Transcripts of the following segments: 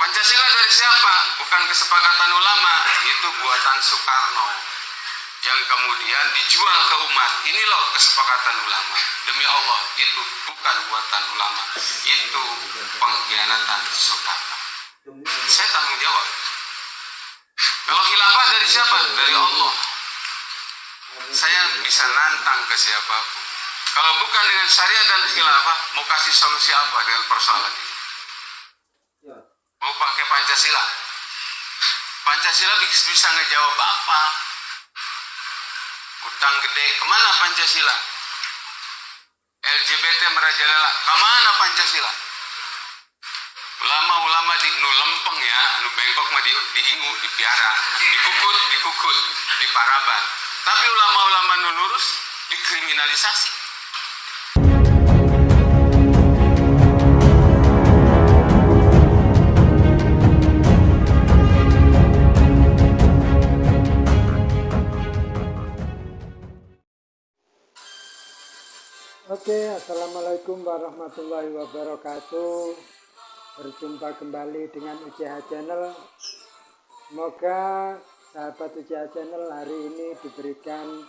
Pancasila dari siapa? Bukan kesepakatan ulama, itu buatan Soekarno yang kemudian dijual ke umat. Ini loh kesepakatan ulama. Demi Allah, itu bukan buatan ulama, itu pengkhianatan Soekarno. Saya tanggung jawab. Kalau khilafah dari siapa? Dari Allah. Saya bisa nantang ke siapapun. Kalau bukan dengan syariat dan khilafah, mau kasih solusi apa dengan persoalan ini? Mau pakai Pancasila? Pancasila bisa ngejawab apa? Utang gede, kemana Pancasila? LGBT merajalela, kemana Pancasila? Ulama-ulama di nu lempeng ya, nu bengkok mah diingu, dipiara, dikukut, diparaban. Tapi ulama-ulama nu lurus dikriminalisasi. Oke, assalamualaikum warahmatullahi wabarakatuh. Berjumpa kembali dengan UCH Channel. Semoga sahabat UCH Channel hari ini diberikan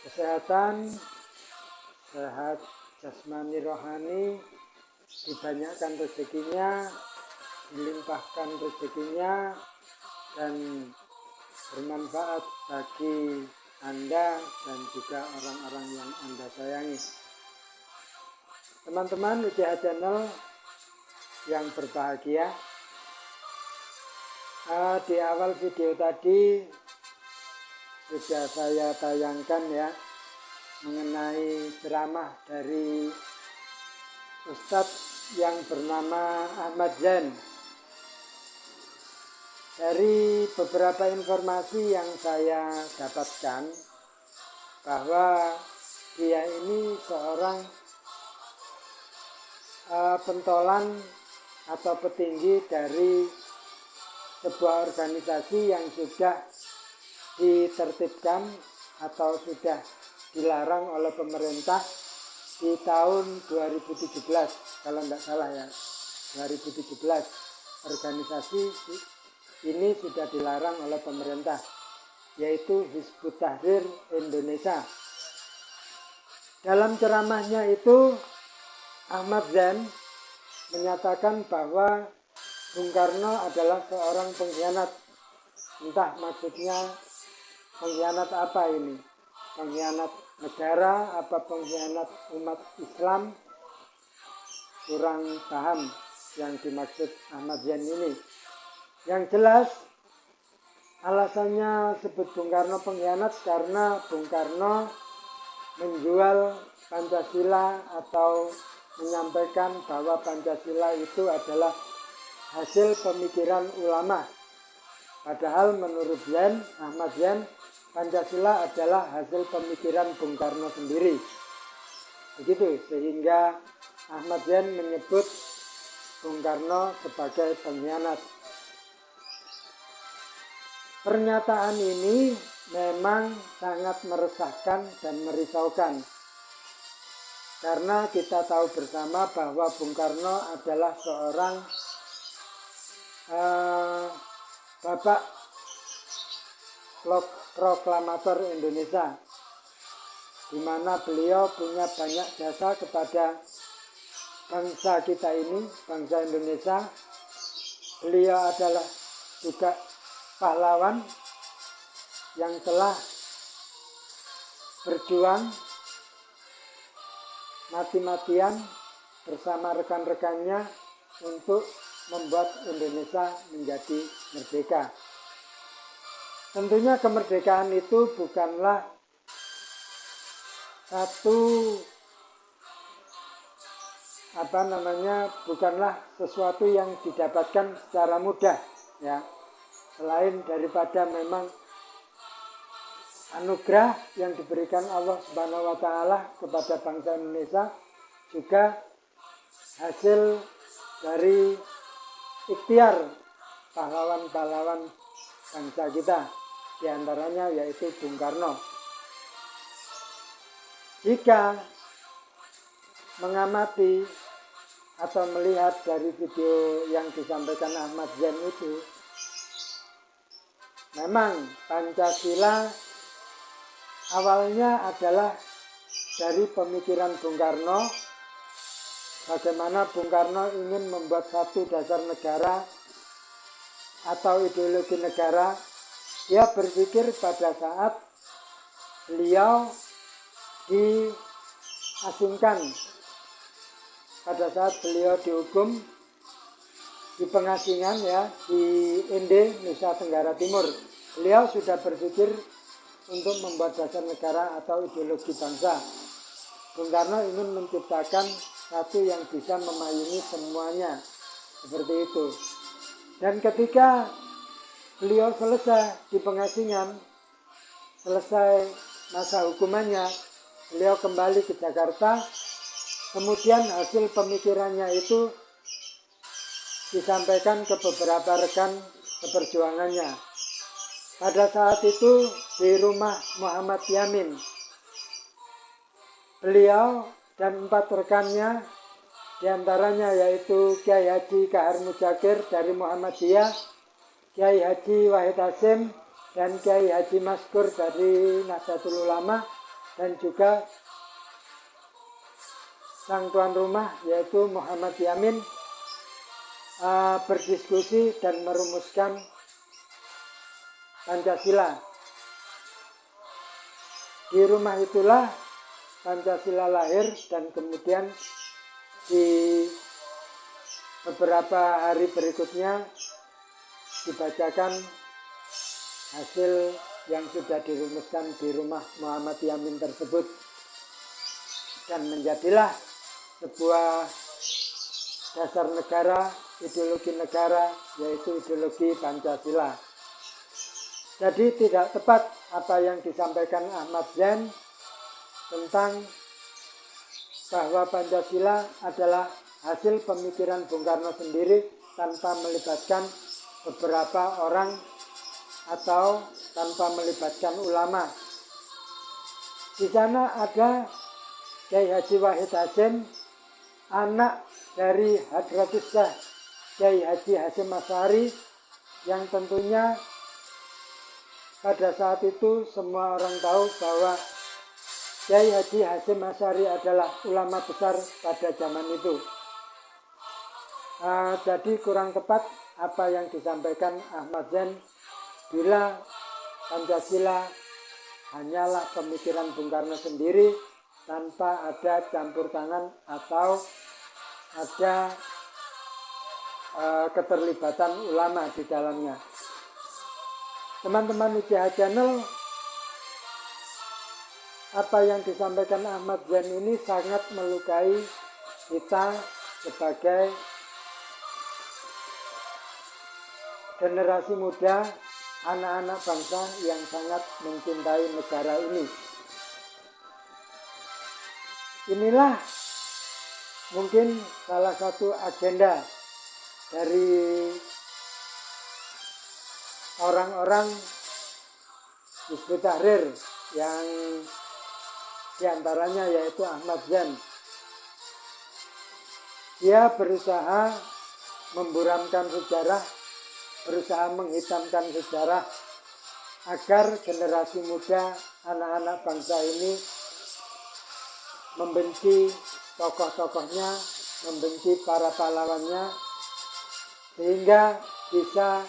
kesehatan, sehat jasmani rohani, dibanyakkan rezekinya, dilimpahkan rezekinya, dan bermanfaat bagi Anda dan juga orang-orang yang Anda sayangi. Teman-teman UCH Channel yang berbahagia, di awal video tadi sudah saya tayangkan ya mengenai ceramah dari Ustadz yang bernama Ahmad Zain. Dari beberapa informasi yang saya dapatkan bahwa dia ini seorang pentolan atau petinggi dari sebuah organisasi yang sudah ditertibkan atau sudah dilarang oleh pemerintah di tahun 2017 kalau tidak salah ya, 2017 organisasi ini sudah dilarang oleh pemerintah, yaitu Hizbut Tahrir Indonesia. Dalam ceramahnya itu Ahmad Zain menyatakan bahwa Bung Karno adalah seorang pengkhianat. Entah maksudnya pengkhianat apa ini? Pengkhianat negara, apa pengkhianat umat Islam? Kurang paham yang dimaksud Ahmad Zain ini. Yang jelas alasannya sebut Bung Karno pengkhianat karena Bung Karno menjual Pancasila atau menyampaikan bahwa Pancasila itu adalah hasil pemikiran ulama. Padahal menurut Zain, Ahmad Zain, Pancasila adalah hasil pemikiran Bung Karno sendiri. Begitu, sehingga Ahmad Zain menyebut Bung Karno sebagai pengkhianat. Pernyataan ini memang sangat meresahkan dan merisaukan. Karena kita tahu bersama bahwa Bung Karno adalah seorang bapak proklamator Indonesia, di mana beliau punya banyak jasa kepada bangsa kita ini, bangsa Indonesia. Beliau adalah juga pahlawan yang telah berjuang mati-matian bersama rekan-rekannya untuk membuat Indonesia menjadi merdeka. Tentunya kemerdekaan itu bukanlah bukanlah sesuatu yang didapatkan secara mudah ya. Selain daripada memang anugerah yang diberikan Allah Subhanahu wa Ta'ala kepada bangsa Indonesia, juga hasil dari ikhtiar pahlawan-pahlawan bangsa kita, diantaranya yaitu Bung Karno. Jika mengamati atau melihat dari video yang disampaikan Ahmad Zain itu, memang Pancasila awalnya adalah dari pemikiran Bung Karno, bagaimana Bung Karno ingin membuat satu dasar negara atau ideologi negara. Dia berpikir pada saat beliau diasingkan, pada saat beliau dihukum di pengasingan ya di Inde, Nusa Tenggara Timur, beliau sudah berpikir untuk membuat dasar negara atau ideologi bangsa. Bung Karno ingin menciptakan satu yang bisa memayungi semuanya, seperti itu. Dan ketika beliau selesai di pengasingan, selesai masa hukumannya, beliau kembali ke Jakarta. Kemudian hasil pemikirannya itu disampaikan ke beberapa rekan seperjuangannya. Pada saat itu di rumah Muhammad Yamin, beliau dan 4 rekannya, diantaranya yaitu Kiai Haji Kahar Muzakir dari Muhammadiyah, Kiai Haji Wahid Hasim, dan Kiai Haji Maskur dari Nahdlatul Ulama, dan juga sang tuan rumah yaitu Muhammad Yamin berdiskusi dan merumuskan Pancasila. Di rumah itulah Pancasila lahir, dan kemudian di beberapa hari berikutnya dibacakan hasil yang sudah dirumuskan di rumah Muhammad Yamin tersebut, dan menjadilah sebuah dasar negara, ideologi negara, yaitu ideologi Pancasila. Jadi tidak tepat apa yang disampaikan Ahmad Zain tentang bahwa Pancasila adalah hasil pemikiran Bung Karno sendiri tanpa melibatkan beberapa orang atau tanpa melibatkan ulama. Di sana ada Kiai Haji Wahid Hasim, anak dari Hadratus Syekh Kiai Haji Hasyim Asy'ari, yang tentunya pada saat itu semua orang tahu bahwa Kiai Haji Hasyim Asy'ari adalah ulama besar pada zaman itu. Jadi kurang tepat apa yang disampaikan Ahmad Zain bila Pancasila hanyalah pemikiran Bung Karno sendiri tanpa ada campur tangan atau ada keterlibatan ulama di dalamnya. Teman-teman UCH Channel, apa yang disampaikan Ahmad Zain ini sangat melukai kita sebagai generasi muda, anak-anak bangsa yang sangat mencintai negara ini. Inilah mungkin salah satu agenda dari orang-orang Hizbut Tahrir, yang diantaranya yaitu Ahmad Zain. Dia berusaha memburamkan sejarah, berusaha menghitamkan sejarah agar generasi muda, anak-anak bangsa ini membenci tokoh-tokohnya, membenci para pahlawannya, sehingga bisa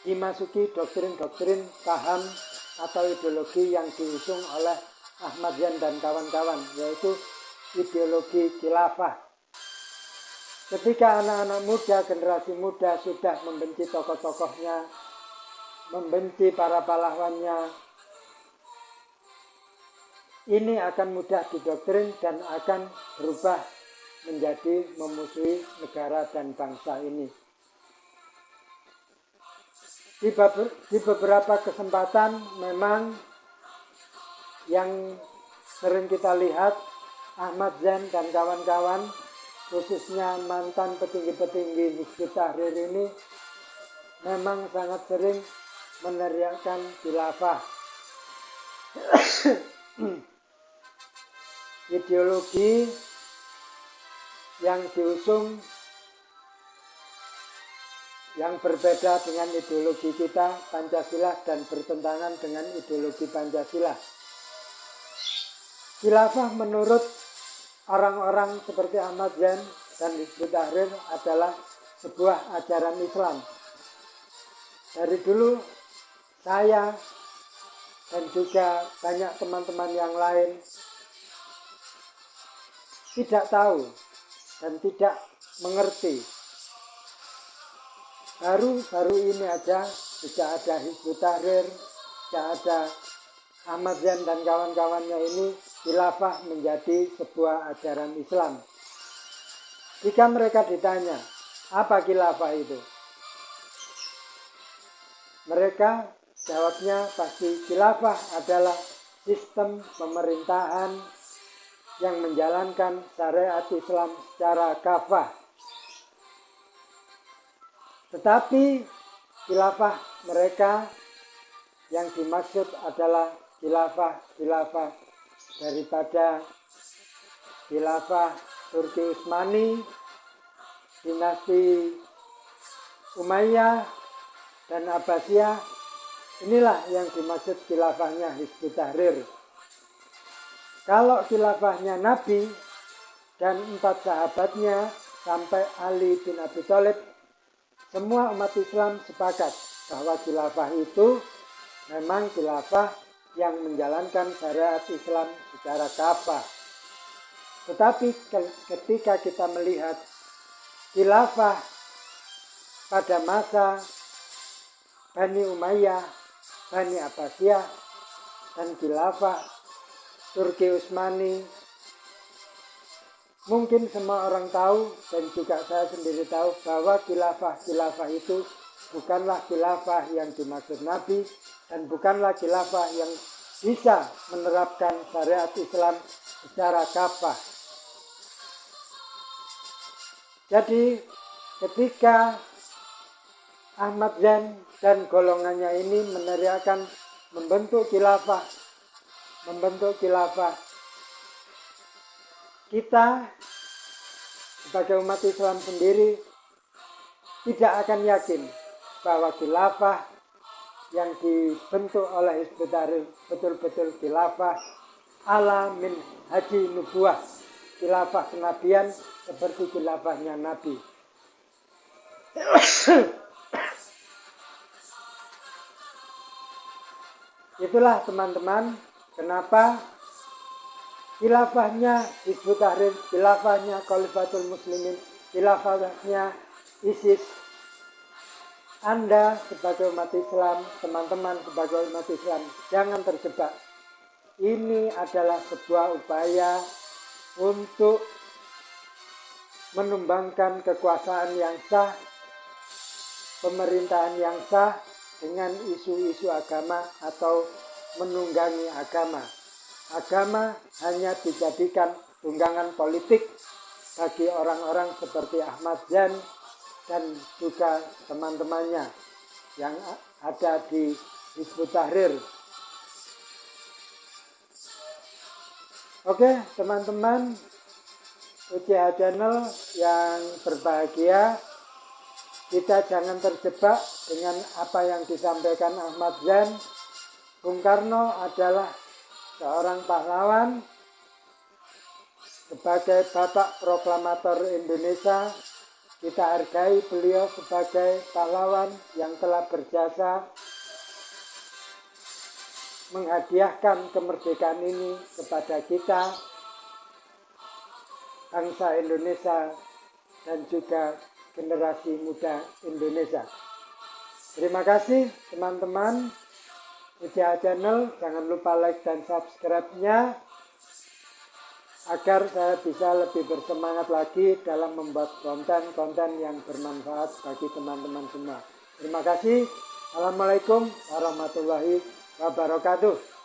dimasuki doktrin-doktrin paham atau ideologi yang diusung oleh Ahmad Zain dan kawan-kawan, yaitu ideologi khilafah. Ketika anak-anak muda, generasi muda sudah membenci tokoh-tokohnya, membenci para pahlawannya, ini akan mudah didoktrin dan akan berubah menjadi memusuhi negara dan bangsa ini. Di beberapa kesempatan memang yang sering kita lihat Ahmad Zain dan kawan-kawan, khususnya mantan petinggi-petinggi Hizbut Tahrir ini, memang sangat sering meneriakkan khilafah. Ideologi yang diusung yang berbeda dengan ideologi kita Pancasila dan bertentangan dengan ideologi Pancasila. Khilafah menurut orang-orang seperti Ahmad Zain dan Hizbut Tahrir adalah sebuah ajaran Islam. Dari dulu saya dan juga banyak teman-teman yang lain tidak tahu dan tidak mengerti. Baru ini aja sejak ada Hizbut Tahrir, sejak ada Ahmad Zain dan kawan-kawannya ini, khilafah menjadi sebuah ajaran Islam. Jika mereka ditanya, apa khilafah itu? Mereka jawabnya pasti khilafah adalah sistem pemerintahan yang menjalankan syariat Islam secara kafah. Tetapi khilafah mereka yang dimaksud adalah khilafah daripada khilafah Turki Utsmani, dinasti Umayyah dan Abbasiyah. Inilah yang dimaksud khilafahnya Hizbut Tahrir. Kalau khilafahnya Nabi dan 4 sahabatnya sampai Ali bin Abi Thalib, semua umat Islam sepakat bahwa khilafah itu memang khilafah yang menjalankan syariat Islam secara kafah. Tetapi ketika kita melihat khilafah pada masa Bani Umayyah, Bani Abbasiyah, dan khilafah Turki Utsmani, mungkin semua orang tahu dan juga saya sendiri tahu bahwa khilafah itu bukanlah khilafah yang dimaksud Nabi dan bukanlah khilafah yang bisa menerapkan syariat Islam secara kafah. Jadi ketika Ahmad Zain dan golongannya ini meneriakan membentuk khilafah, kita sebagai umat Islam sendiri tidak akan yakin bahwa khilafah yang dibentuk oleh Hizbut Tahrir betul-betul khilafah ala min haji nubuwah, khilafah kenabian seperti khilafahnya Nabi. Itulah teman-teman kenapa khilafahnya Hizbut Tahrir, khilafahnya Khalifatul Muslimin, khilafahnya ISIS. Anda sebagai umat Islam, teman-teman sebagai umat Islam, jangan terjebak. Ini adalah sebuah upaya untuk menumbangkan kekuasaan yang sah, pemerintahan yang sah dengan isu-isu agama atau menunggangi agama. Agama hanya dijadikan tunggangan politik bagi orang-orang seperti Ahmad Zain dan juga teman-temannya yang ada di Hizbut Tahrir. Oke, teman-teman UCH Channel yang berbahagia, kita jangan terjebak dengan apa yang disampaikan Ahmad Zain. Bung Karno adalah seorang pahlawan sebagai bapak proklamator Indonesia. Kita hargai beliau sebagai pahlawan yang telah berjasa menghadiahkan kemerdekaan ini kepada kita, bangsa Indonesia dan juga generasi muda Indonesia. Terima kasih teman-teman UCH Channel, jangan lupa like dan subscribe-nya agar saya bisa lebih bersemangat lagi dalam membuat konten-konten yang bermanfaat bagi teman-teman semua. Terima kasih. Assalamualaikum warahmatullahi wabarakatuh.